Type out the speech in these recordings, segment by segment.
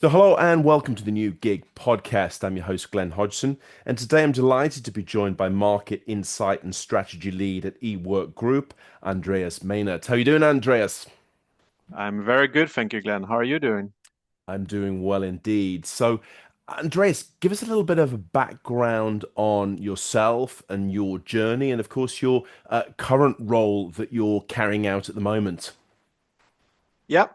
So, hello and welcome to the New Gig podcast. I'm your host, Glenn Hodgson, and today I'm delighted to be joined by Market Insight and Strategy Lead at Ework Group, Andreas Meinert. How are you doing, Andreas? I'm very good, thank you, Glenn. How are you doing? I'm doing well indeed. So, Andreas, give us a little bit of a background on yourself and your journey, and of course, your current role that you're carrying out at the moment. Yeah,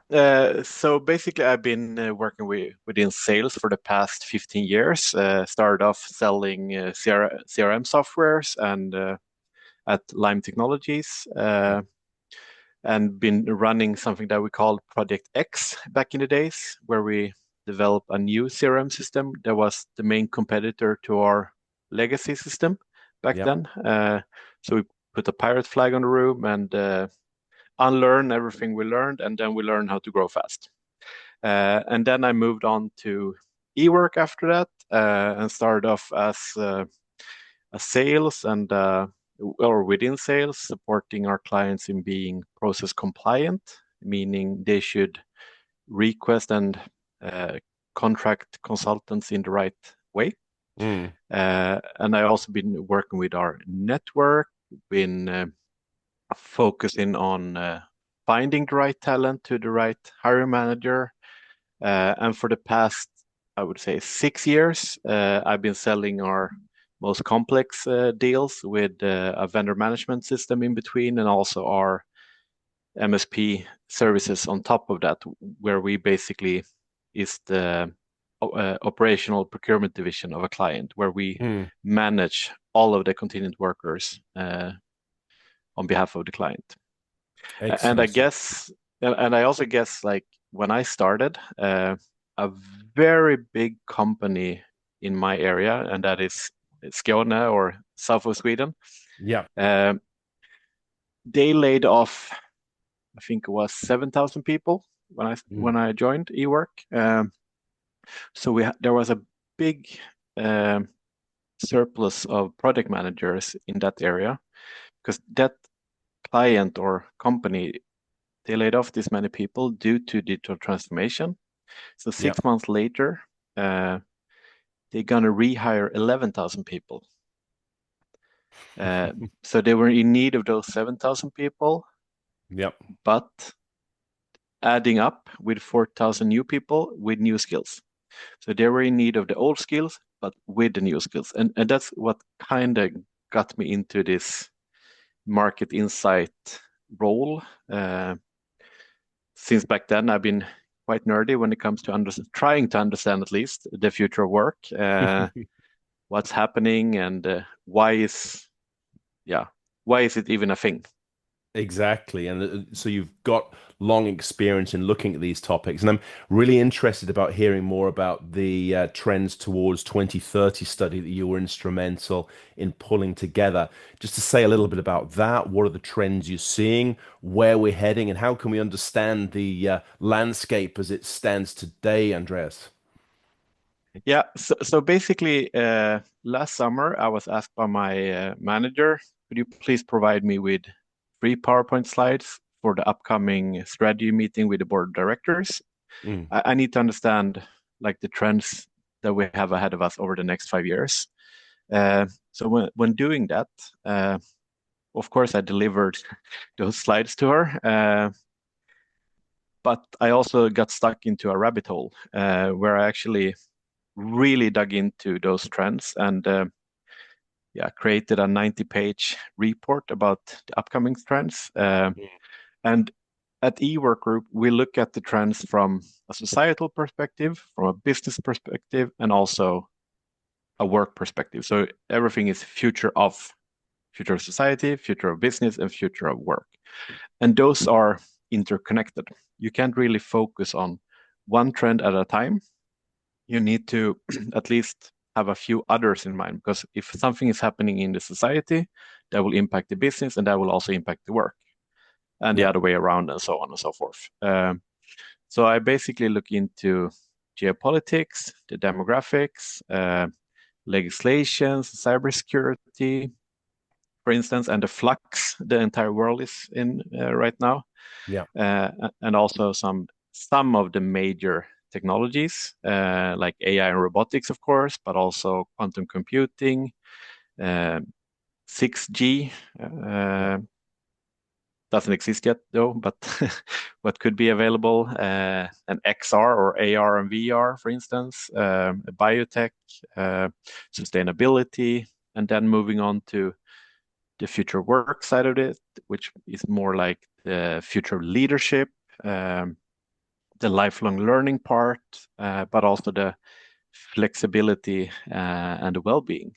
so basically, I've been working within sales for the past 15 years. Started off selling CRM softwares and at Lime Technologies, Yeah, and been running something that we called Project X back in the days, where we developed a new CRM system that was the main competitor to our legacy system back yeah, then. So we put a pirate flag on the room and unlearn everything we learned, and then we learned how to grow fast. And then I moved on to eWork after that, and started off as a sales and or within sales, supporting our clients in being process compliant, meaning they should request and uh, contract consultants in the right way. mm, And I also been working with our network, been focusing on finding the right talent to the right hiring manager. And for the past, I would say, 6 years, I've been selling our most complex deals with a vendor management system in between, and also our MSP services on top of that, where we basically is the operational procurement division of a client, where we mm. manage all of the contingent workers on behalf of the client. And I Excellent. guess, and I also guess, like when I started, a very big company in my area, and that is Skåne or south of Sweden, Yeah. um, they laid off, I think it was 7,000 people when Mm. I joined eWork. So there was a big um, surplus of project managers in that area because that client or company, they laid off this many people due to digital transformation. So Yeah. 6 months later, uh, they're gonna rehire 11,000 people. Uh, so they were in need of those 7,000 people, Yeah. but adding up with 4,000 new people with new skills. So they were in need of the old skills, but with the new skills. And that's what kind of got me into this market insight role. Since back then, I've been quite nerdy when it comes to trying to understand at least the future of work, what's happening, and yeah, why is it even a thing? Exactly. And so you've got long experience in looking at these topics. And I'm really interested about hearing more about the trends towards 2030 study that you were instrumental in pulling together. Just to say a little bit about that, what are the trends you're seeing, where we're heading, and how can we understand the landscape as it stands today, Andreas? Yeah, so basically, last summer I was asked by my manager, could you please provide me with 3 PowerPoint slides for the upcoming strategy meeting with the board of directors? Mm, I need to understand like the trends that we have ahead of us over the next 5 years. So when doing that, of course, I delivered those slides to her, but I also got stuck into a rabbit hole where I actually really dug into those trends and yeah, created a 90-page report about the upcoming trends. And at eWork Group, we look at the trends from a societal perspective, from a business perspective, and also a work perspective. So everything is future of society, future of business, and future of work. And those are interconnected. You can't really focus on one trend at a time. You need to at least have a few others in mind because if something is happening in the society, that will impact the business and that will also impact the work and the yeah. other way around and so on and so forth. So I basically look into geopolitics, the demographics, legislations, cybersecurity, for instance, and the flux the entire world is in right now, Yeah. and also some of the major technologies like AI and robotics, of course, but also quantum computing, uh, 6G. Yeah. Doesn't exist yet, though, but what could be available, an XR or AR and VR, for instance, biotech, uh, sustainability, and then moving on to the future work side of it, which is more like the future leadership, um, the lifelong learning part, but also the flexibility and the well-being.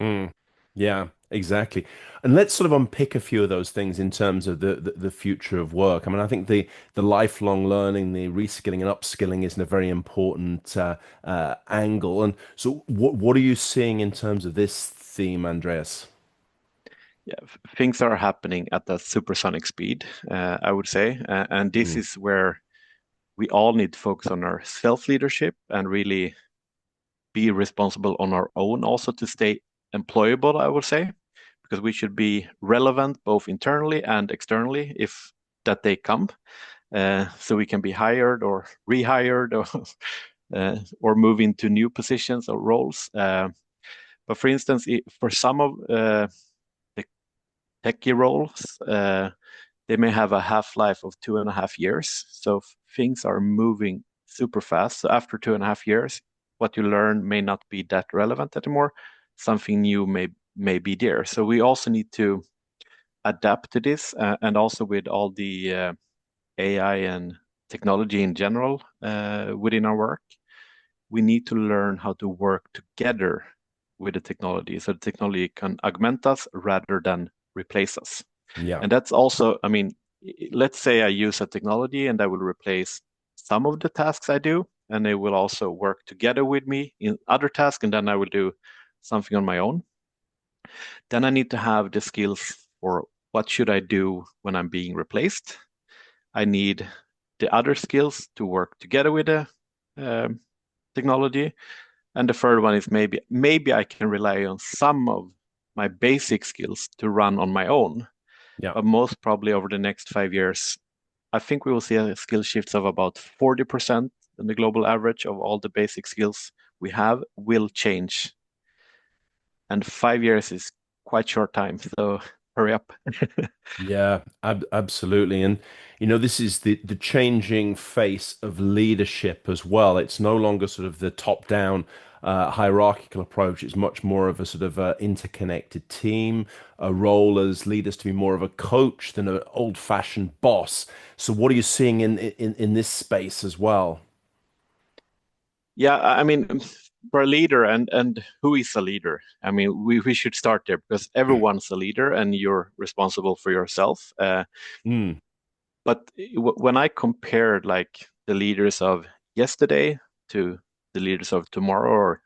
Mm. Yeah, exactly. And let's sort of unpick a few of those things in terms of the future of work. I mean, I think the lifelong learning, the reskilling and upskilling is a very important angle. And so, what are you seeing in terms of this theme, Andreas? Yeah, things are happening at a supersonic speed, I would say, and this Mm. is where we all need to focus on our self-leadership and really be responsible on our own, also to stay employable, I would say, because we should be relevant both internally and externally if that day come, so we can be hired or rehired or move into new positions or roles. But for instance, for some of the techie roles, they may have a half-life of 2.5 years. So things are moving super fast. So after 2.5 years, what you learn may not be that relevant anymore. Something new may be there. So we also need to adapt to this, and also with all the AI and technology in general within our work, we need to learn how to work together with the technology, so the technology can augment us rather than replace us. Yeah. And that's also, I mean, let's say I use a technology and that will replace some of the tasks I do, and they will also work together with me in other tasks, and then I will do something on my own. Then I need to have the skills for what should I do when I'm being replaced. I need the other skills to work together with the um, technology. And the third one is maybe I can rely on some of my basic skills to run on my own. Yeah. But most probably over the next 5 years, I think we will see a skill shifts of about 40%, and the global average of all the basic skills we have will change. And 5 years is quite short time, so hurry up. Yeah, absolutely. And this is the changing face of leadership as well. It's no longer sort of the top-down hierarchical approach. It's much more of a sort of interconnected team, a role as leaders to be more of a coach than an old-fashioned boss. So what are you seeing in this space as well? Yeah, I mean, for a leader, and who is a leader? I mean, we should start there because everyone's a leader and you're responsible for yourself. Mm, But when I compared like the leaders of yesterday to the leaders of tomorrow, or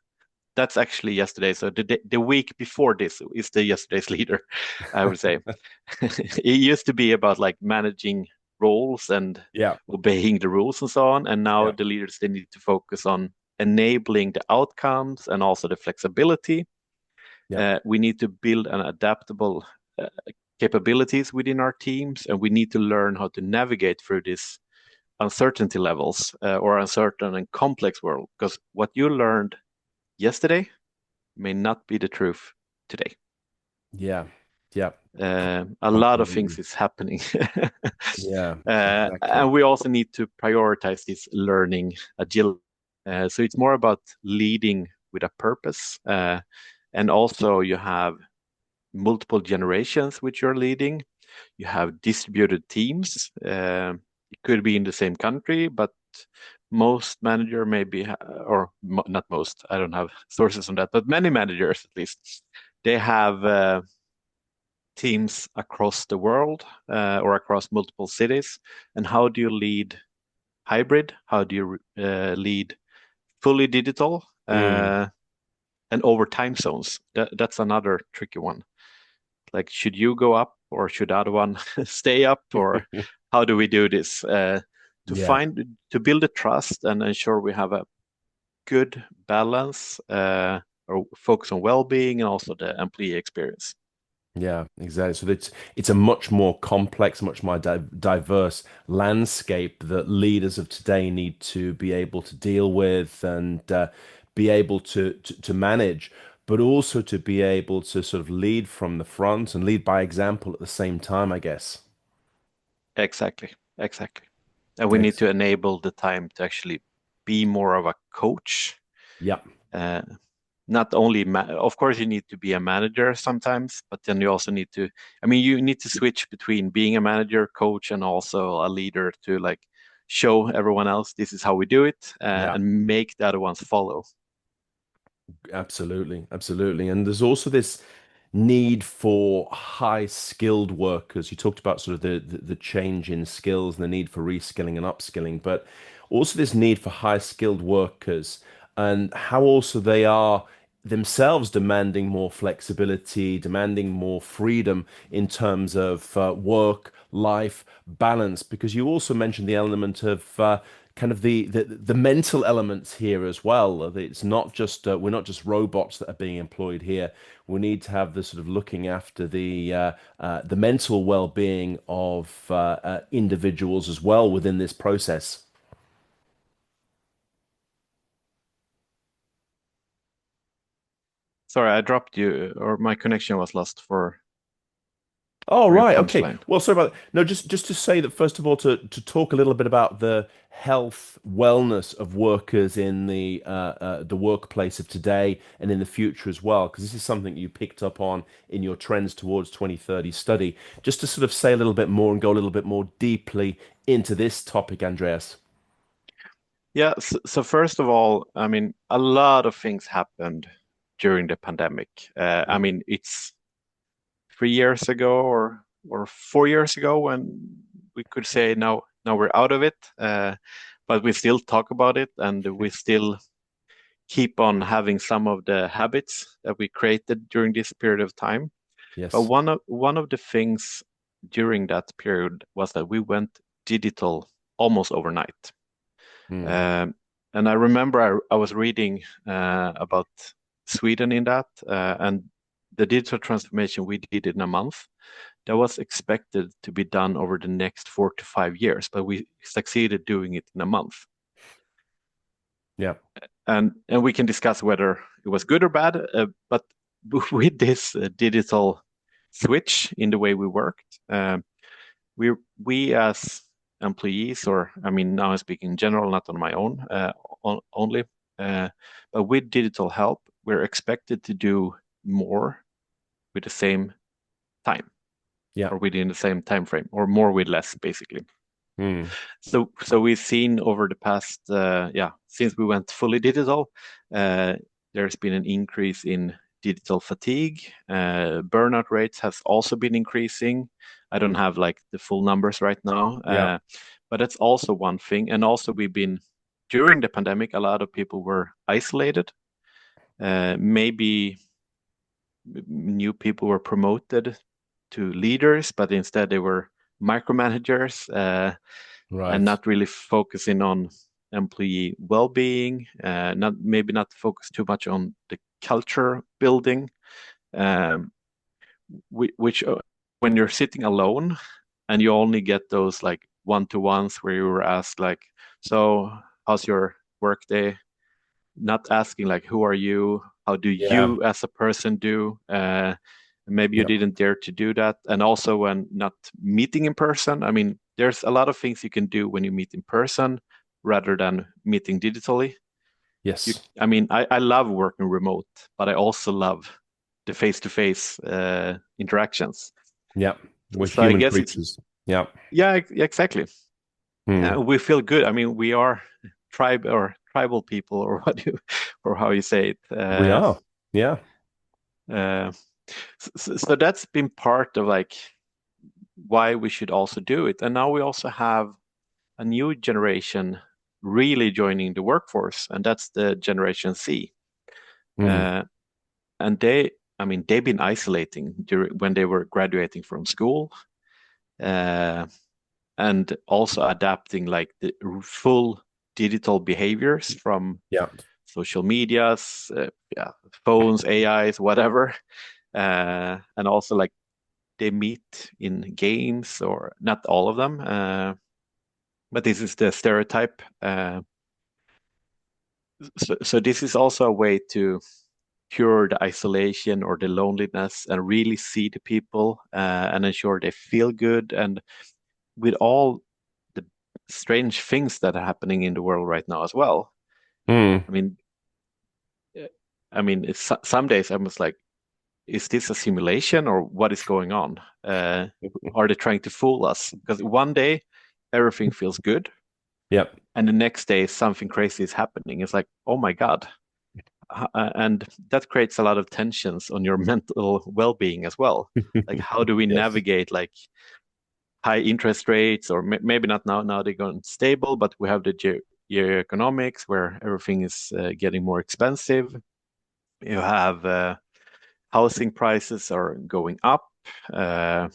that's actually yesterday. So the week before this is the yesterday's leader, I would say. It used to be about like managing roles and yeah, obeying the rules and so on. And now yeah, the leaders, they need to focus on enabling the outcomes and also the flexibility. yeah, We need to build an adaptable uh, capabilities within our teams, and we need to learn how to navigate through these uncertainty levels or uncertain and complex world. Because what you learned yesterday may not be the truth today. yeah, yeah, A lot of things completely. is happening. Yeah, exactly. And we also need to prioritize this learning agility. So it's more about leading with a purpose. And also you have multiple generations which you're leading. You have distributed teams. It could be in the same country, but most manager maybe, or not most, I don't have sources on that, but many managers at least, they have teams across the world or across multiple cities. And how do you lead hybrid? How do you lead fully digital Mm. and over time zones? That's another tricky one. Like, should you go up or should the other one stay up, or how do we do this Yeah. to build a trust and ensure we have a good balance or focus on well-being and also the employee experience? Yeah, exactly. So it's a much more complex, much more diverse landscape that leaders of today need to be able to deal with and be able to manage, but also to be able to sort of lead from the front and lead by example at the same time, I guess. Exactly, exactly. And we need to Excellent. enable the time to actually be more of a coach. Yeah. Uh, Not only, of course, you need to be a manager sometimes, but then you also need to, I mean, you need to switch between being a manager, coach, and also a leader to like show everyone else this is how we do it, Yeah. and make the other ones follow. Absolutely, absolutely. And there's also this need for high skilled workers. You talked about sort of the change in skills and the need for reskilling and upskilling, but also this need for high skilled workers and how also they are themselves demanding more flexibility, demanding more freedom in terms of work life balance. Because you also mentioned the element of kind of the mental elements here as well. It's not just we're not just robots that are being employed here. We need to have the sort of looking after the mental well-being of individuals as well within this process. Sorry, I dropped you, or my connection was lost Oh, for your right. Okay. punchline. Well, sorry about that. No, just to say that first of all, to talk a little bit about the health, wellness of workers in the workplace of today and in the future as well, because this is something you picked up on in your Trends Towards 2030 study. Just to sort of say a little bit more and go a little bit more deeply into this topic, Andreas. Yeah, so first of all, I mean, a lot of things happened during the pandemic. I Mm. mean, it's 3 years ago or 4 years ago when we could say now we're out of it, but we still talk about it and we still keep on having some of the habits that we created during this period of time. But Yes. one of the things during that period was that we went digital almost overnight. Mm. Um, and I remember I was reading about Sweden in that, and the digital transformation we did in a month that was expected to be done over the next 4 to 5 years, but we succeeded doing it in a month. Yeah. And we can discuss whether it was good or bad, but with this digital switch in the way we worked, we we as employees, or I mean, now I'm speaking in general, not on my own only, but with digital help, we're expected to do more with the same time, Yeah. or within the same time frame, or more with less, basically. Mm. So we've seen over the past, since we went fully digital, uh, there's been an increase in digital fatigue. Burnout rates has also been increasing. I don't have like the full numbers right now, Yeah. but that's also one thing. And also we've been during the pandemic, a lot of people were isolated. Maybe new people were promoted to leaders, but instead they were micromanagers. And Right. not really focusing on employee well-being, not focus too much on the culture building, um, which when you're sitting alone and you only get those like one-to-ones where you were asked like, so how's your workday? Not asking like, who are you? How do Yeah. you as a person do? Maybe you Yeah. didn't dare to do that. And also when not meeting in person, I mean, there's a lot of things you can do when you meet in person rather than meeting digitally. Yes. I mean, I love working remote, but I also love the face-to-face interactions. Yeah. We're So I human guess it's, creatures. Yeah. yeah, exactly. Mm. We feel good. I mean, we are tribal people, or or how you say it. We are. Yeah. Uh, so that's been part of like why we should also do it. And now we also have a new generation really joining the workforce, and that's the Generation Z. Mm. Uh, and I mean, they've been isolating when they were graduating from school, uh, and also adapting like the full digital behaviors from Yeah. social medias, yeah, phones, AIs, whatever, and also like they meet in games, or not all of them, but this is the stereotype. So this is also a way to cure the isolation or the loneliness and really see the people and ensure they feel good. And with all the strange things that are happening in the world right now as well. Mm. I mean, uh, it's some days I was like, is this a simulation or what is going on? Are they trying to fool us? Because one day everything feels good, Yep. and the next day something crazy is happening. It's like, oh my God. And that creates a lot of tensions on your mental well-being as well. Like, how do we Yes. navigate like high interest rates, or maybe not now? Now they're going stable, but we have the year economics where everything is getting more expensive. You have housing prices are going up, uh,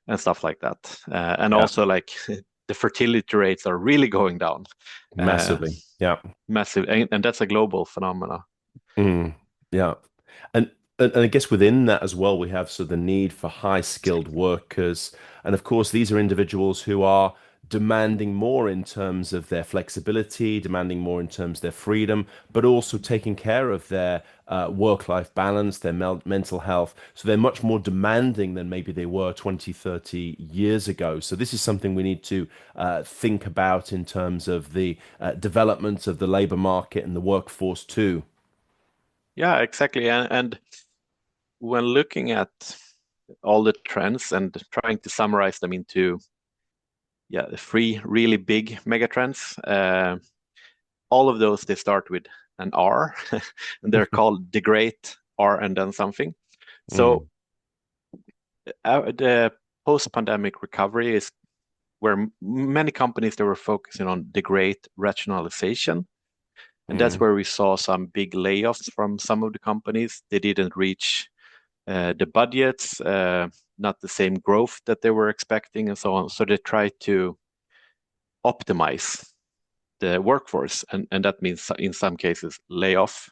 and stuff like that. And Yeah. also like the fertility rates are really going down, uh, Massively. Yeah. massive, and that's a global phenomena. Mm. Yeah. And, and I guess within that as well, we have so the need for high skilled workers. And of course, these are individuals who are demanding more in terms of their flexibility, demanding more in terms of their freedom, but also taking care of their work-life balance, their mental health. So they're much more demanding than maybe they were 20, 30 years ago. So this is something we need to think about in terms of the development of the labor market and the workforce too. Yeah, exactly. And when looking at all the trends and trying to summarize them into the three really big mega trends, all of those they start with an R, and they're called the great R and then something. So Mm, the post-pandemic recovery is where many companies they were focusing on the great rationalization. And that's mm, where we saw some big layoffs from some of the companies. They didn't reach the budgets, not the same growth that they were expecting, and so on. So they tried to optimize the workforce, and that means in some cases lay off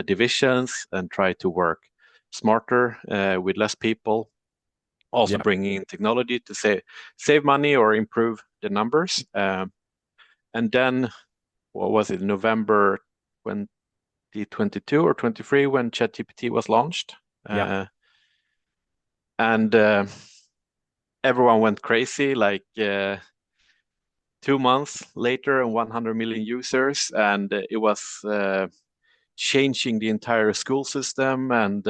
divisions and try to work smarter with less people. Also yeah, bringing in technology to save money or improve the numbers. And then what was it, November 2022 or 23 when ChatGPT was launched. yeah, And everyone went crazy, like 2 months later and 100 million users. And it was changing the entire school system, and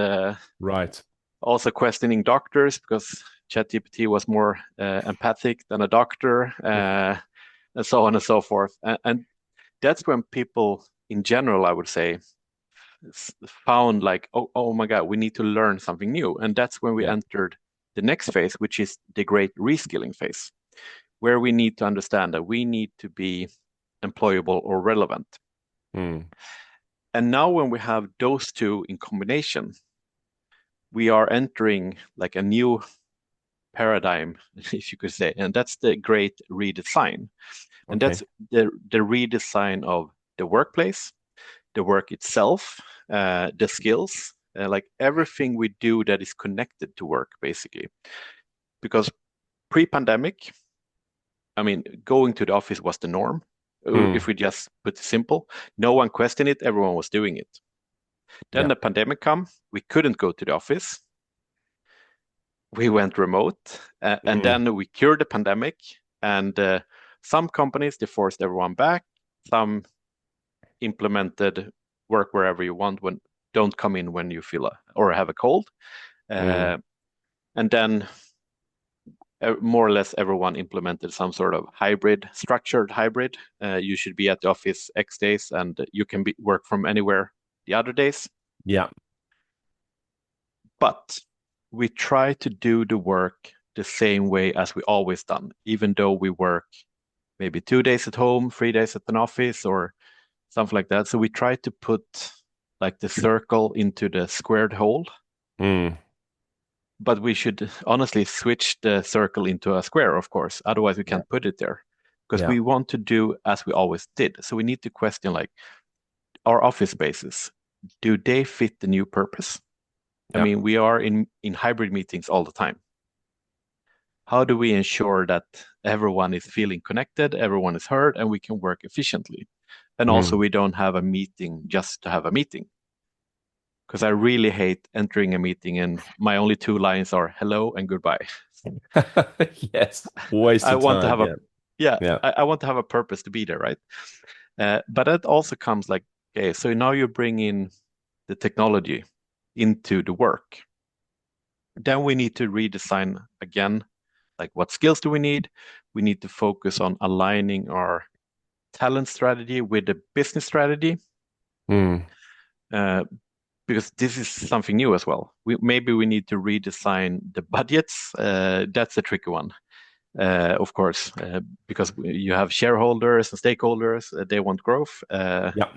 right. also questioning doctors because ChatGPT was more empathic than a doctor, and so on and so forth. And that's when people in general, I would say, found like, oh my God, we need to learn something new. And that's when we Yeah. entered the next phase, which is the great reskilling phase, where we need to understand that we need to be employable or relevant. Mm, And now when we have those two in combination, we are entering like a new paradigm, if you could say, and that's the great redesign. And okay. that's the redesign of the workplace, the work itself, the skills, like everything we do that is connected to work, basically. Because pre-pandemic, I mean, going to the office was the norm. If Mm, we just put it simple, no one questioned it, everyone was doing it. Then yeah. the pandemic come, we couldn't go to the office. We went remote, and Mm, then we cured the pandemic. And some companies they forced everyone back. Some implemented work wherever you want. When don't come in when you feel or have a cold. mm, Uh, and then more or less everyone implemented some sort of hybrid, structured hybrid. You should be at the office X days, and you can work from anywhere the other days. yeah. But we try to do the work the same way as we always done, even though we work maybe 2 days at home, 3 days at an office, or something like that. So we try to put like the circle into the squared hole, Mm, but we should honestly switch the circle into a square, of course. Otherwise, we yeah. can't put it there because Yeah. we want to do as we always did. So we need to question like our office spaces, do they fit the new purpose? I Yeah. mean, we are in hybrid meetings all the time. How do we ensure that everyone is feeling connected, everyone is heard, and we can work efficiently? And also, Mm. we don't have a meeting just to have a meeting. Because I really hate entering a meeting and my only two lines are hello and goodbye. Yes. Waste I of want to time. have a Yeah. yeah, Yeah. I want to have a purpose to be there, right? But that also comes like, okay, so now you bring in the technology into the work. Then we need to redesign again, like what skills do we need? We need to focus on aligning our talent strategy with the business strategy, Mm. uh, because this is something new as well. Maybe we need to redesign the budgets. That's a tricky one, of course, because you have shareholders and stakeholders. They want growth. Yeah.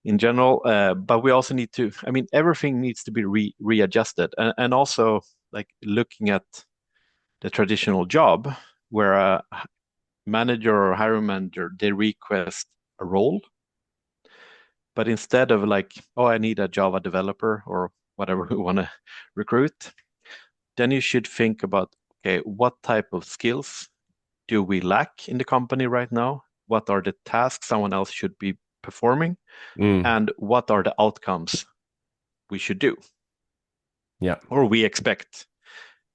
In general, but we also need to, I mean, everything needs to be readjusted. And also like looking at the traditional job where a manager or hiring manager, they request a role, but instead of like, oh, I need a Java developer or whatever we want to recruit, then you should think about, okay, what type of skills do we lack in the company right now? What are the tasks someone else should be performing? Mm. And what are the outcomes we should do Yeah. or we expect?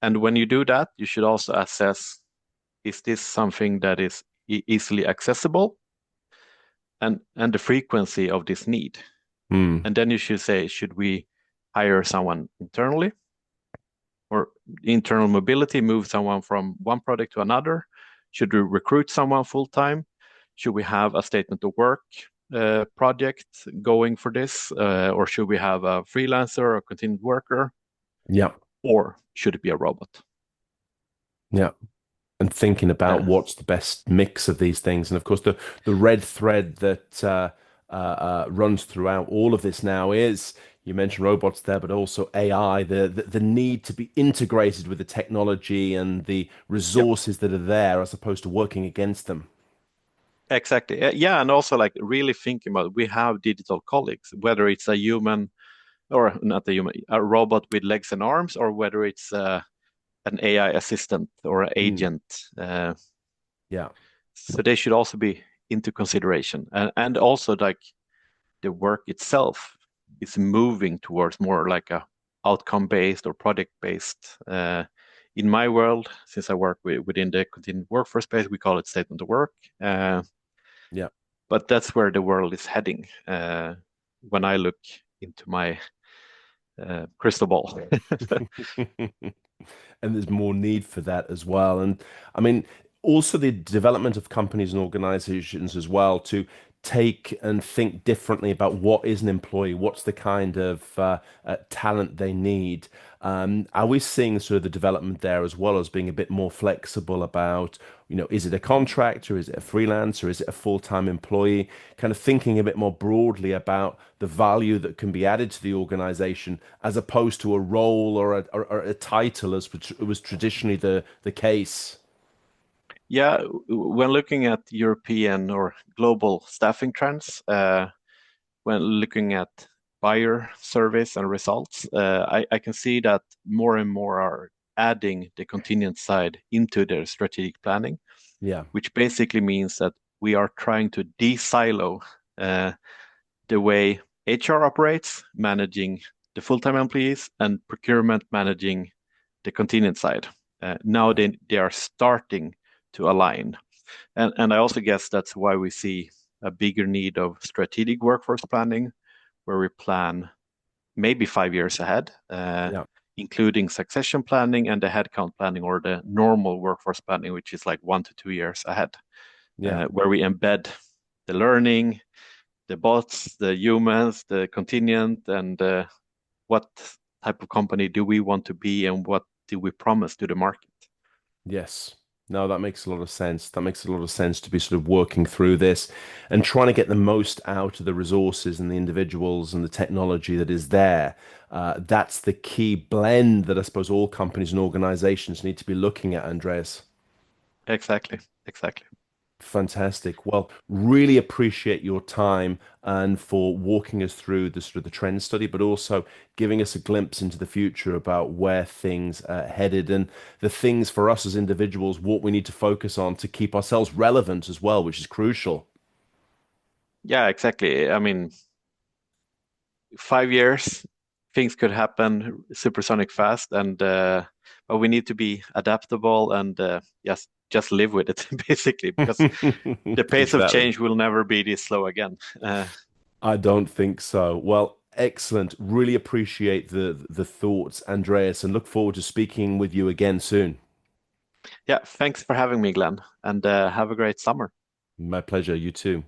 And when you do that, you should also assess, is this something that is easily accessible and the frequency of this need? Mm. And then you should say, should we hire someone internally or internal mobility, move someone from one project to another? Should we recruit someone full time? Should we have a statement of work project going for this? Or should we have a freelancer or continued worker? Yeah. Or should it be a robot? Yeah. And thinking about Uh, what's the best mix of these things. And of course, the red thread that runs throughout all of this now is you mentioned robots there, but also AI, the need to be integrated with the technology and the yep, resources that are there as opposed to working against them. exactly. Yeah, and also like really thinking about we have digital colleagues, whether it's a human or not a human, a robot with legs and arms, or whether it's an AI assistant or an Mm. agent. Yeah. So they should also be into consideration, and also like the work itself is moving towards more like a outcome based or project based. In my world, since I work within the continued workforce space, we call it statement of work. Yeah. But that's where the world is heading when I look into my crystal ball. And there's more need for that as well. And I mean, also the development of companies and organizations as well to take and think differently about what is an employee, what's the kind of talent they need. Are we seeing sort of the development there as well as being a bit more flexible about, is it a contractor, is it a freelancer, is it a full-time employee? Kind of thinking a bit more broadly about the value that can be added to the organization as opposed to a role or a title as was traditionally the case. Yeah, when looking at European or global staffing trends, when looking at buyer surveys and results, I can see that more and more are adding the contingent side into their strategic planning, Yeah, which basically means that we are trying to de-silo uh, the way HR operates, managing the full-time employees, and procurement managing the contingent side. Now yeah, they are starting to align. And I also guess that's why we see a bigger need of strategic workforce planning, where we plan maybe 5 years ahead, yeah, including succession planning and the headcount planning or the normal workforce planning, which is like 1 to 2 years ahead, yeah. where we embed the learning, the bots, the humans, the contingent, and what type of company do we want to be and what do we promise to the market. Yes. No, that makes a lot of sense. That makes a lot of sense to be sort of working through this and trying to get the most out of the resources and the individuals and the technology that is there. That's the key blend that I suppose all companies and organizations need to be looking at, Andreas. Exactly, exactly. Fantastic. Well, really appreciate your time and for walking us through the sort of the trend study, but also giving us a glimpse into the future about where things are headed and the things for us as individuals, what we need to focus on to keep ourselves relevant as well, which is crucial. Yeah, exactly. I mean, 5 years, things could happen supersonic fast, and but we need to be adaptable and just live with it basically, because the pace of Exactly. change will never be this slow again. I don't think so. Well, excellent. Really appreciate the thoughts, Andreas, and look forward to speaking with you again soon. Yeah, thanks for having me, Glenn, and have a great summer. My pleasure. You too.